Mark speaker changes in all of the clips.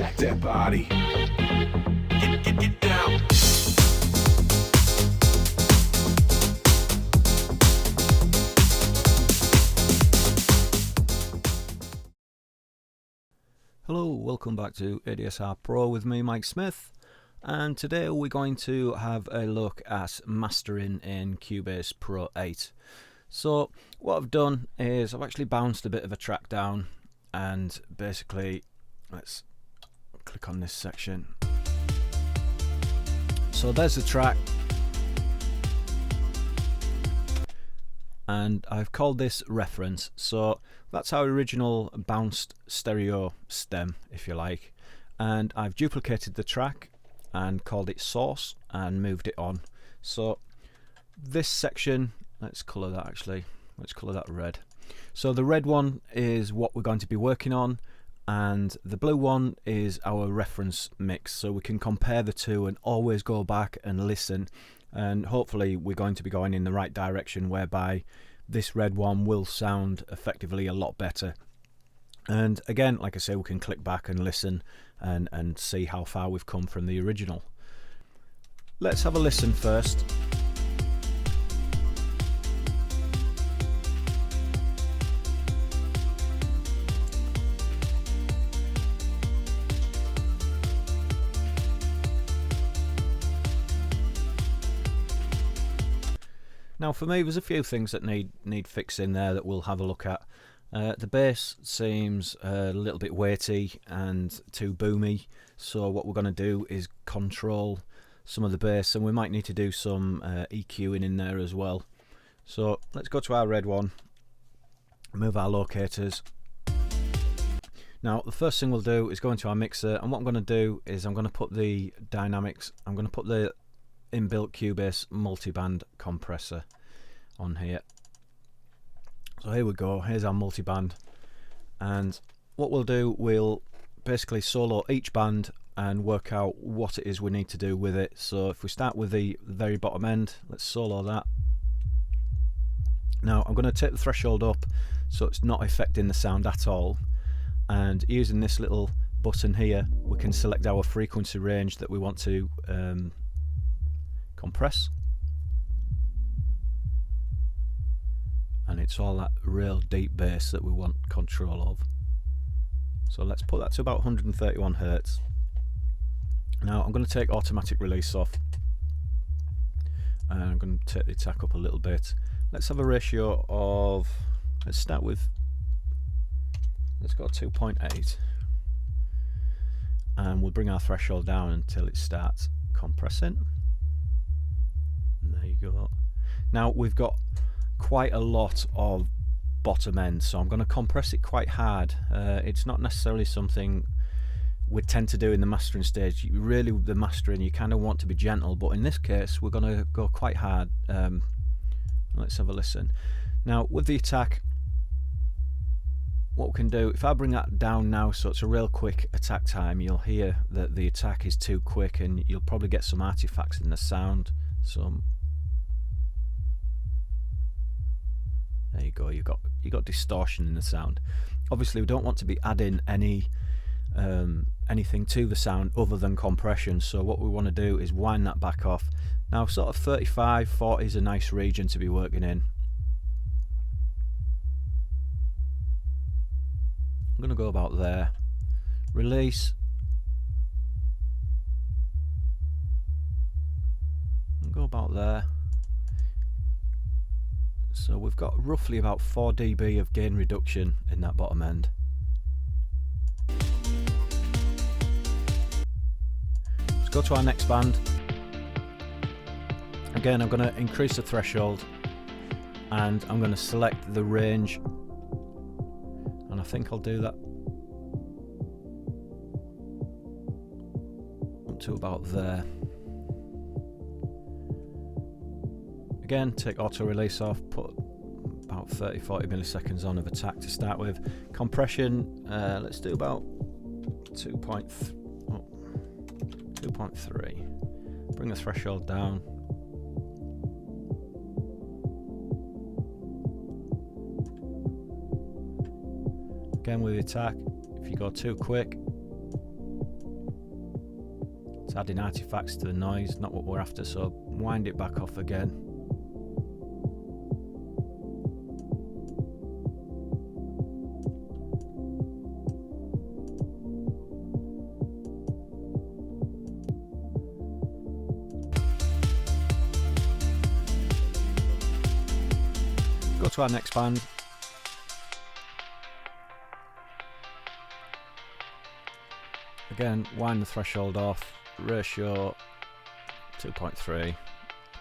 Speaker 1: Check that body. Get down.
Speaker 2: Hello, welcome back to ADSR Pro with me, Mike Smith, and today we're going to have a look at mastering in Cubase Pro 8. So what I've done is I've actually bounced a bit of a track down, and basically let's click on this section. So there's the track, and I've called this reference. So that's our original bounced stereo stem, if you like, and I've duplicated the track and called it source and moved it on. So this section, let's colour that actually, let's colour that red. So the red one is what we're going to be working on, and the blue one is our reference mix, so we can compare the two and always go back and listen, and hopefully we're going to be going in the right direction whereby this red one will sound effectively a lot better. And again, like I say, we can click back and listen and see how far we've come from the original. Let's have a listen first. Now for me, there's a few things that need fixing there that we'll have a look at. The bass seems a little bit weighty and too boomy, so what we're going to do is control some of the bass, and we might need to do some EQing in there as well. So let's go to our red one, move our locators. Now the first thing we'll do is go into our mixer, and what I'm going to do is I'm going to put the dynamics, I'm going to put the inbuilt Cubase multiband compressor on here. So here we go, here's our multiband, and what we'll do, we'll basically solo each band and work out what it is we need to do with it. So if we start with the very bottom end, let's solo that. Now I'm going to take the threshold up so it's not affecting the sound at all, and using this little button here we can select our frequency range that we want to compress, and it's all that real deep bass that we want control of. So let's put that to about 131 Hertz. Now I'm going to take automatic release off, and I'm going to take the attack up a little bit. Let's have a ratio of, let's start with, let's go 2.8, and we'll bring our threshold down until it starts compressing. There you go. Now we've got quite a lot of bottom end, so I'm going to compress it quite hard. It's not necessarily something we tend to do in the mastering stage. Really, with the mastering, you kind of want to be gentle, but in this case we're going to go quite hard. Let's have a listen. Now with the attack, what we can do, if I bring that down now so it's a real quick attack time, you'll hear that the attack is too quick, and you'll probably get some artifacts in the sound. There you go, you got distortion in the sound. Obviously we don't want to be adding anything to the sound other than compression, so what we want to do is wind that back off. Now sort of 35-40 is a nice region to be working in. I'm going to go about there. Release. Go about there. So we've got roughly about 4 dB of gain reduction in that bottom end. Let's go to our next band. Again, I'm going to increase the threshold, and I'm going to select the range, and I think I'll do that up to about there. Again, take auto release off, put about 30-40 milliseconds on of attack to start with. Compression, let's do about 2.3. Bring the threshold down. Again with the attack, if you go too quick, It's adding artifacts to the noise, not what we're after, so wind it back off again. Go to our next band. Again, wind the threshold off, ratio 2.3,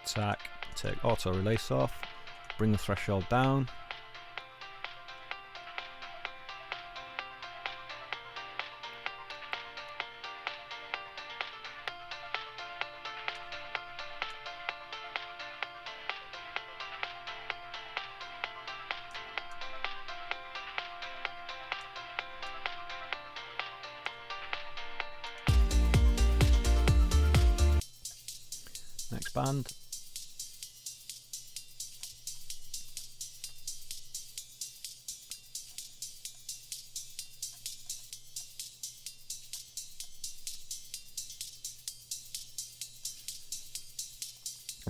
Speaker 2: attack, take auto release off, bring the threshold down. Next band.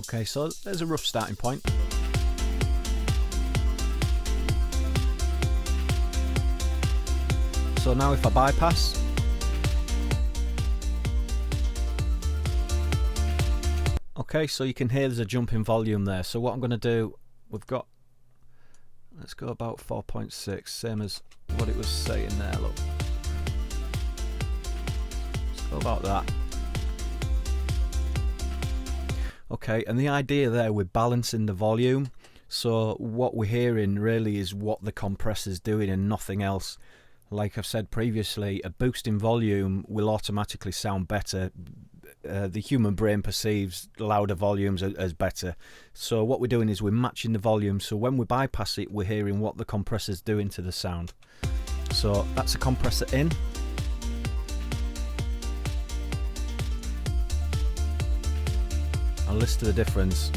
Speaker 2: Okay, so there's a rough starting point. So now if I bypass, okay, so you can hear there's a jump in volume there. So what I'm going to do, we've got, let's go about 4.6, same as what it was saying there, look. Let's go about that. Okay, and the idea there, we're balancing the volume. So what we're hearing really is what the compressor's doing and nothing else. Like I've said previously, a boost in volume will automatically sound better. The human brain perceives louder volumes as better. So what we're doing is we're matching the volume. So when we bypass it, we're hearing what the compressor's doing to the sound. So that's a compressor in. I'll listen to the difference.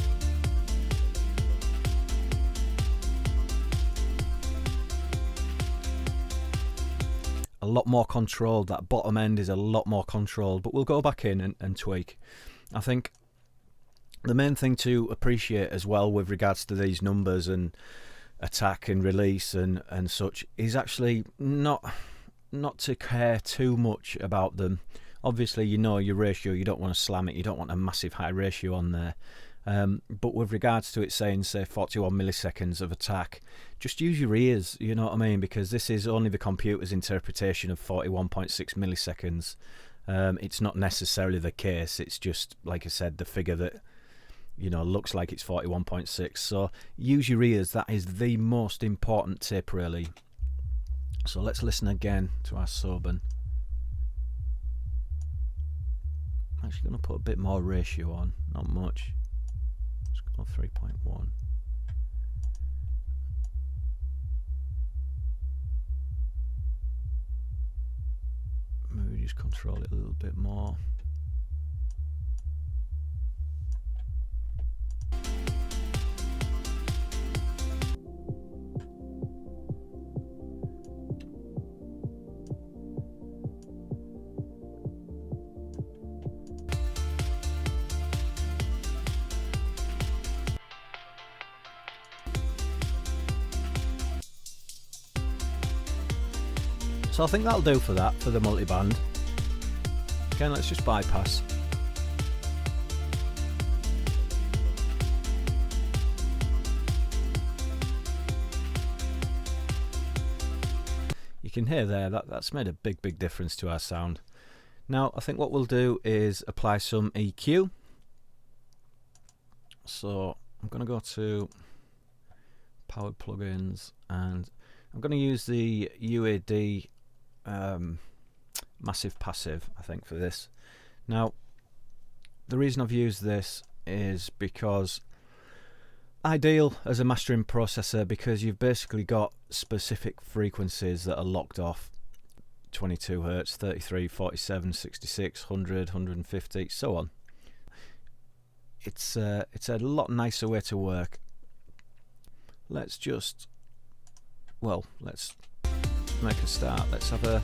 Speaker 2: A lot more controlled, that bottom end is a lot more controlled, but we'll go back in and tweak. I think the main thing to appreciate as well with regards to these numbers and attack and release and such is actually not to care too much about them. Obviously, you know your ratio, you don't want to slam it, you don't want a massive high ratio on there. But with regards to it saying, say, 41 milliseconds of attack, just use your ears, you know what I mean? Because this is only the computer's interpretation of 41.6 milliseconds. It's not necessarily the case, it's just, like I said, the figure that, you know, looks like it's 41.6. So use your ears, that is the most important tip, really. So let's listen again to our Soben. I'm actually going to put a bit more ratio on, not much. Let's go 3.1. Maybe just control it a little bit more. So I think that'll do for that, for the multiband. Again, let's just bypass. You can hear there, that's made a big difference to our sound. Now, I think what we'll do is apply some EQ. So I'm going to go to Powered Plugins, and I'm going to use the UAD Massive Passive, I think, for this. Now, the reason I've used this is because ideal as a mastering processor, because you've basically got specific frequencies that are locked off: 22 Hz, 33, 47, 66, 100, 150, so on. It's a lot nicer way to work. Let's just, well, let's make a start. Let's have a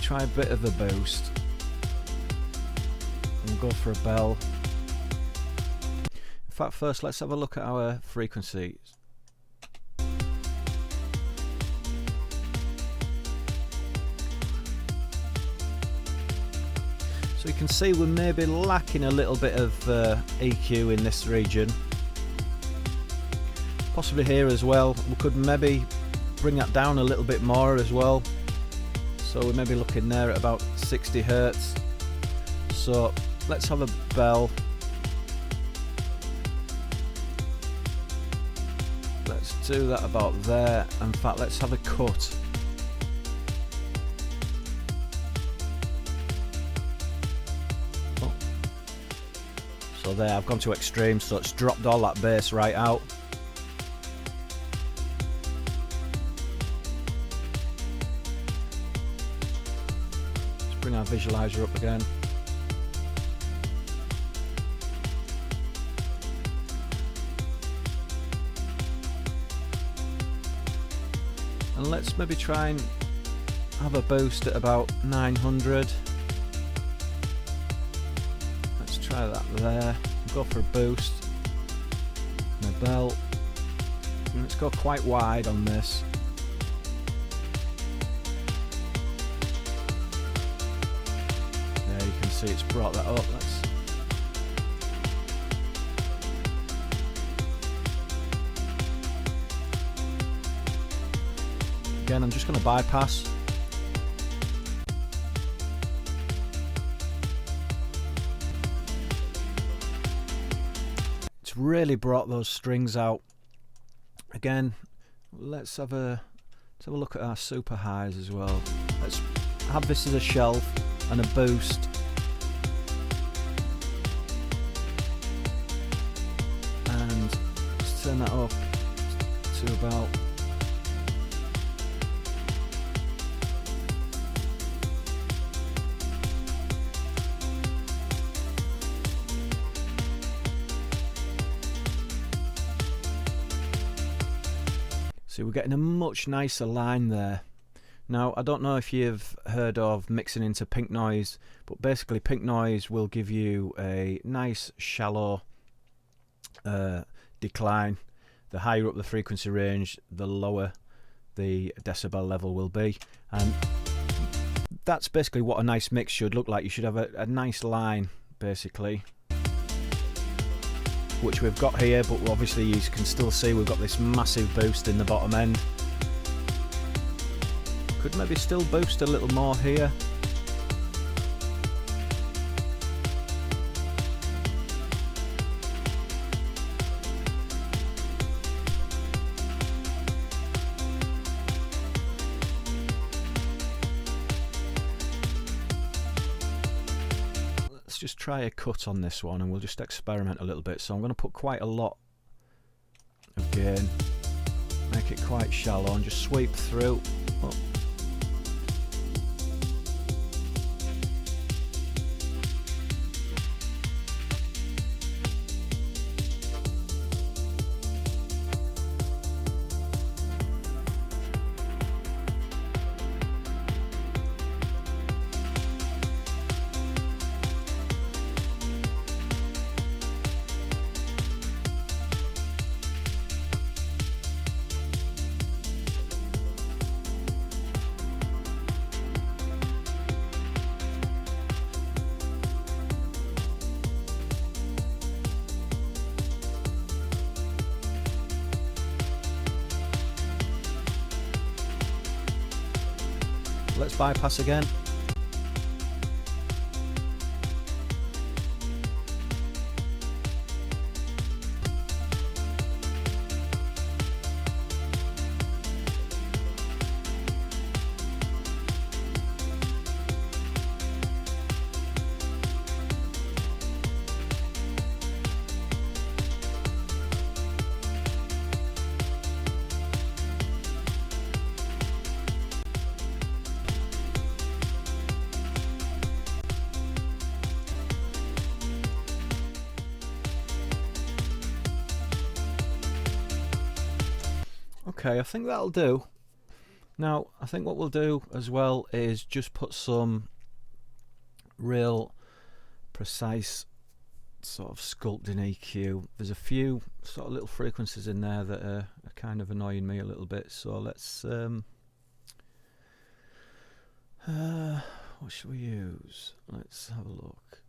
Speaker 2: try a bit of a boost. And go for a bell. In fact, first let's have a look at our frequencies. So you can see we're maybe lacking a little bit of EQ in this region. Possibly here as well. We could maybe bring that down a little bit more as well. So we're maybe looking there at about 60 Hertz. So let's have a bell. Let's do that about there. In fact, let's have a cut. Oh. So there, I've gone to extreme, so it's dropped all that bass right out. Bring our visualizer up again. And let's maybe try and have a boost at about 900. Let's try that there. Go for a boost. And a bell. And let's go quite wide on this. See, it's brought that up. Again, I'm just going to bypass. It's really brought those strings out. Again, let's have a look at our super highs as well. Let's have this as a shelf and a boost. Turn that up to about see, we're getting a much nicer line there. Now, I don't know if you've heard of mixing into pink noise, but basically pink noise will give you a nice shallow decline. The higher up the frequency range, the lower the decibel level will be, and that's basically what a nice mix should look like. You should have a nice line basically, which we've got here, but obviously you can still see we've got this massive boost in the bottom end. Could maybe still boost a little more here. Just try a cut on this one and we'll just experiment a little bit. So I'm going to put quite a lot of gain, make it quite shallow and just sweep through. Oh. Let's bypass again. Okay, I think that'll do. Now I think what we'll do as well is just put some real precise sort of sculpting EQ. There's a few sort of little frequencies in there that are kind of annoying me a little bit, so let's what should we use? Let's have a look.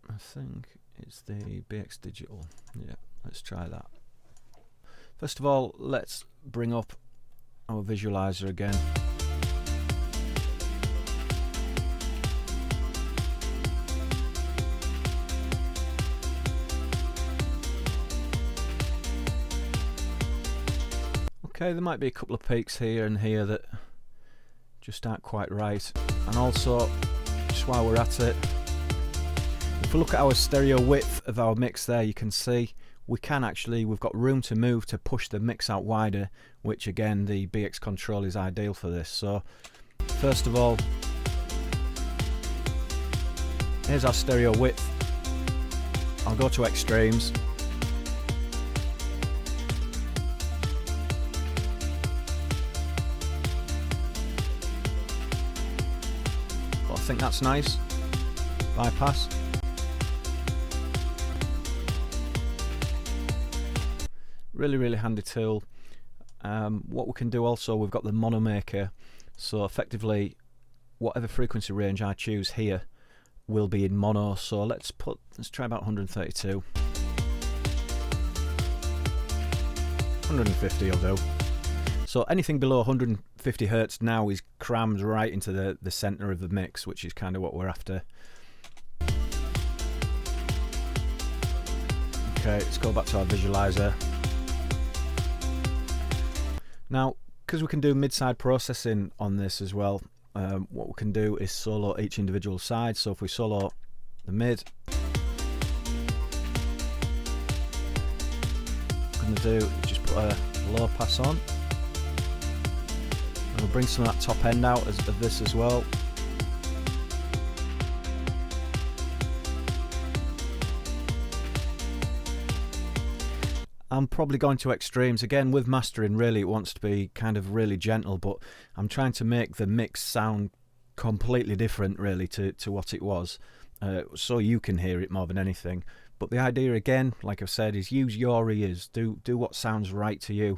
Speaker 2: I think it's the BX Digital. Yeah, let's try that. First of all, let's bring up our visualizer again. Okay, there might be a couple of peaks here and here that just aren't quite right. And also, just while we're at it, if we look at our stereo width of our mix there, you can see we've got room to move to push the mix out wider, which again the BX control is ideal for this. So first of all, here's our stereo width. I'll go to extremes. Well, I think that's nice. Bypass. Really handy tool. What we can do also, we've got the mono maker, so effectively whatever frequency range I choose here will be in mono. So let's try about 132. 150 will do. So anything below 150 Hertz now is crammed right into the center of the mix, which is kind of what we're after. Okay, let's go back to our visualizer. Now, because we can do mid-side processing on this as well, what we can do is solo each individual side. So if we solo the mid, what I'm going to do is just put a low pass on, and we'll bring some of that top end out of this as well. I'm probably going to extremes again. With mastering, really it wants to be kind of really gentle, but I'm trying to make the mix sound completely different really to what it was, so you can hear it more than anything. But the idea again, like I've said, is use your ears, do what sounds right to you.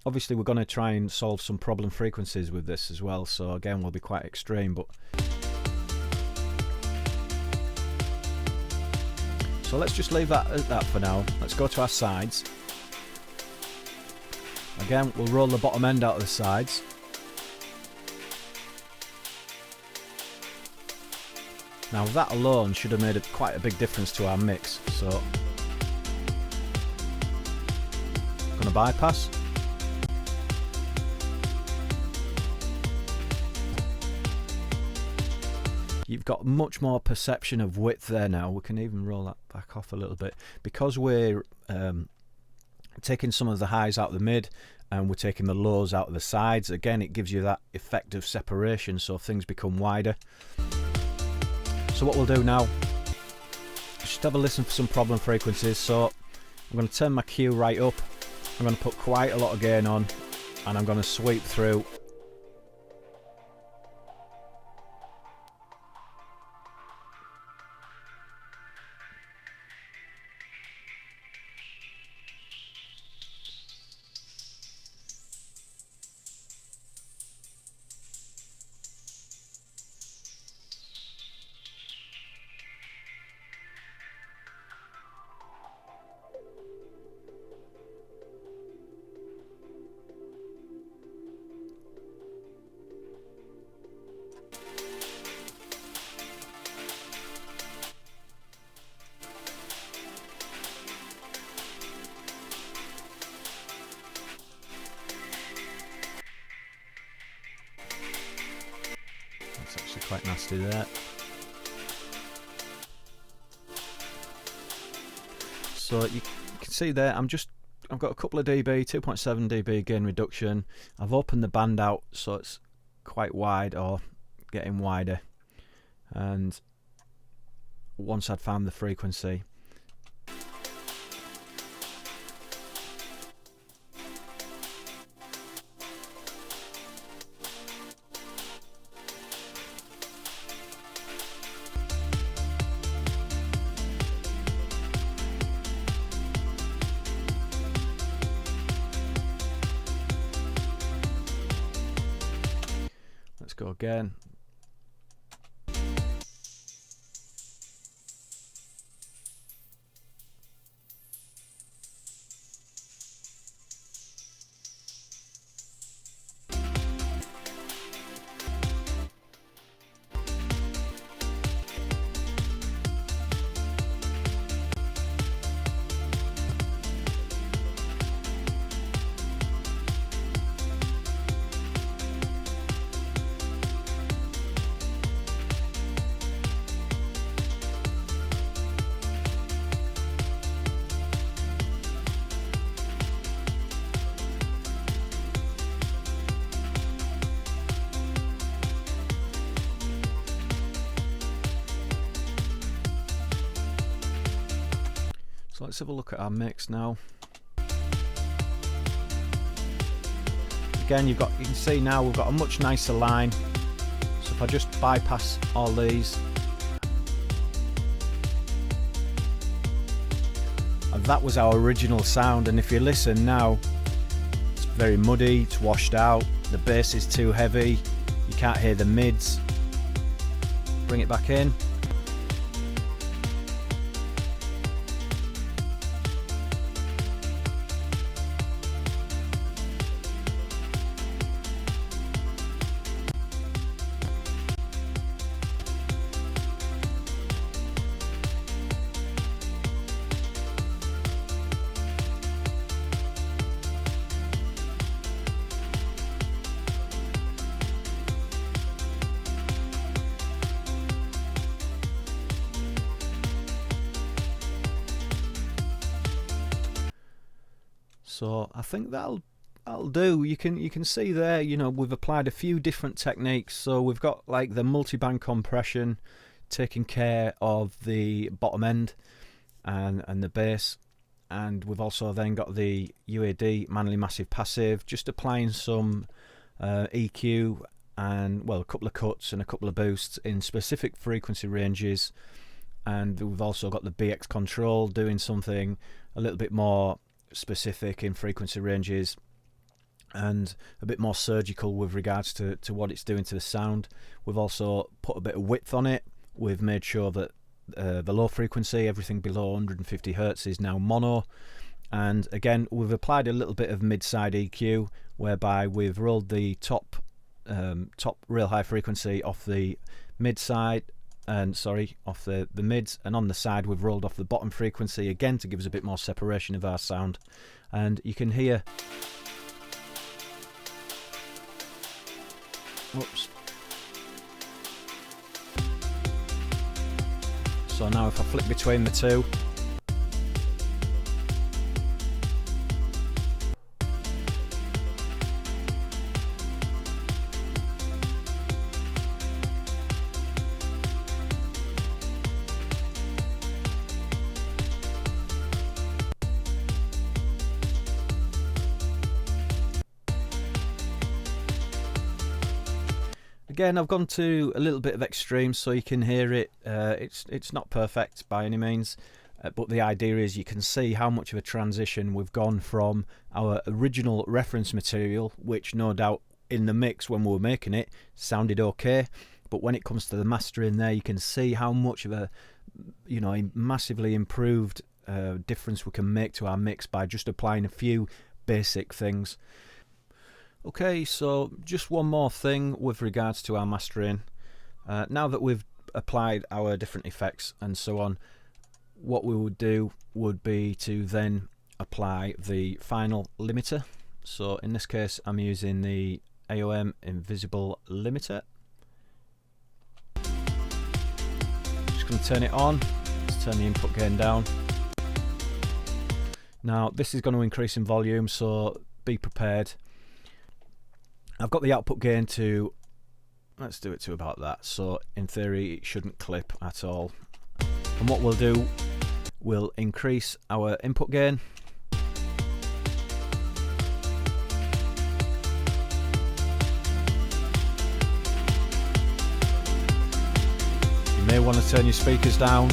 Speaker 2: Obviously we're going to try and solve some problem frequencies with this as well, so again we'll be quite extreme. But so let's just leave that at that for now. Let's go to our sides. Again, we'll roll the bottom end out of the sides. Now that alone should have made quite a big difference to our mix. So, I'm going to bypass. You've got much more perception of width there now. We can even roll that back off a little bit. Because we're taking some of the highs out of the mid and we're taking the lows out of the sides, again it gives you that effect of separation, so things become wider. So what we'll do now, just have a listen for some problem frequencies. So I'm going to turn my Q right up, I'm going to put quite a lot of gain on, and I'm going to sweep through. That's actually quite nasty there. So you can see there, I've got a couple of dB, 2.7 dB gain reduction. I've opened the band out so it's quite wide, or getting wider, and once I'd found the frequency, go again. So let's have a look at our mix now. Again, you can see now we've got a much nicer line. So if I just bypass all these, and that was our original sound. And if you listen now, it's very muddy, it's washed out, the bass is too heavy, you can't hear the mids. Bring it back in. So I think that'll do. You can see there, you know, we've applied a few different techniques. So we've got like the multiband compression taking care of the bottom end and the bass, and we've also then got the UAD Manley Massive Passive, just applying some EQ and, well, a couple of cuts and a couple of boosts in specific frequency ranges. And we've also got the BX control doing something a little bit more specific in frequency ranges and a bit more surgical with regards to what it's doing to the sound. We've also put a bit of width on it. We've made sure that the low frequency, everything below 150 Hertz, is now mono. And again, we've applied a little bit of mid-side EQ, whereby we've rolled the top real high frequency off the mid side, and off the mids, and on the side we've rolled off the bottom frequency again to give us a bit more separation of our sound. And you can hear, whoops. So now if I flip between the two, again, I've gone to a little bit of extreme so you can hear it. It's not perfect by any means, but the idea is you can see how much of a transition we've gone from our original reference material, which no doubt in the mix when we were making it sounded okay, but when it comes to the mastering there, you can see how much of a, you know, a massively improved difference we can make to our mix by just applying a few basic things. Okay, so just one more thing with regards to our mastering. Now that we've applied our different effects and so on, what we would do would be to then apply the final limiter. So in this case I'm using the AOM Invisible Limiter. Just going to turn it on. Let's turn the input gain down. Now this is going to increase in volume, so be prepared. I've got the output gain to, let's do it to about that, so in theory it shouldn't clip at all. And what we'll do, we'll increase our input gain. You may want to turn your speakers down.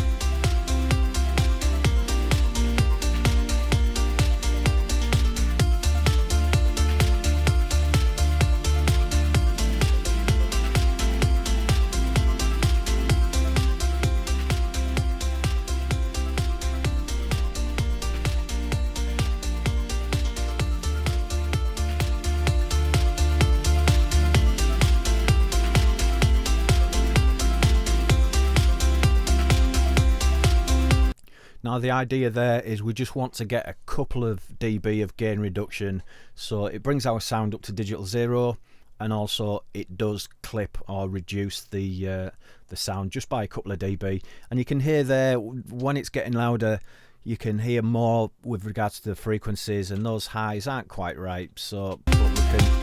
Speaker 2: Now the idea there is we just want to get a couple of dB of gain reduction, so it brings our sound up to digital 0, and also it does clip or reduce the sound just by a couple of dB. And you can hear there when it's getting louder, you can hear more with regards to the frequencies, and those highs aren't quite right, so but we can.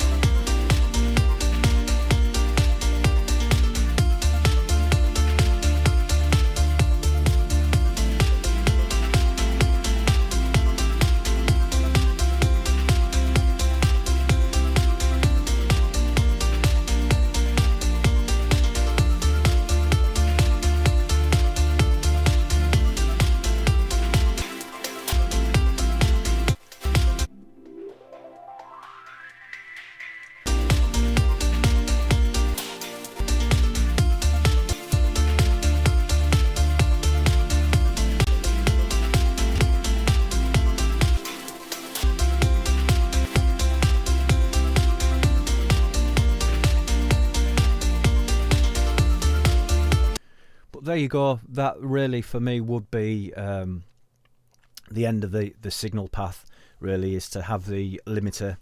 Speaker 2: There you go. That really for me would be the end of the signal path, really, is to have the limiter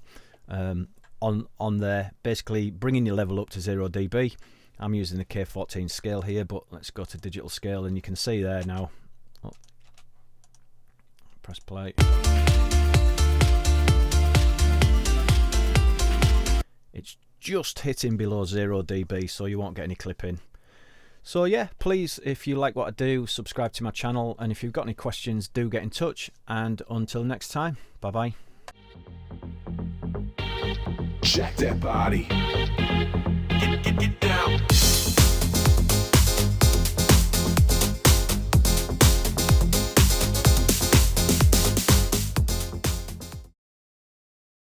Speaker 2: on there, basically bringing your level up to 0 dB. I'm using the K14 scale here, but let's go to digital scale, and you can see there now. Oh, press play. It's just hitting below 0 dB, so you won't get any clipping. So yeah, please, if you like what I do, subscribe to my channel, and if you've got any questions, do get in touch, and until next time, bye bye.
Speaker 1: Check that body. Get down.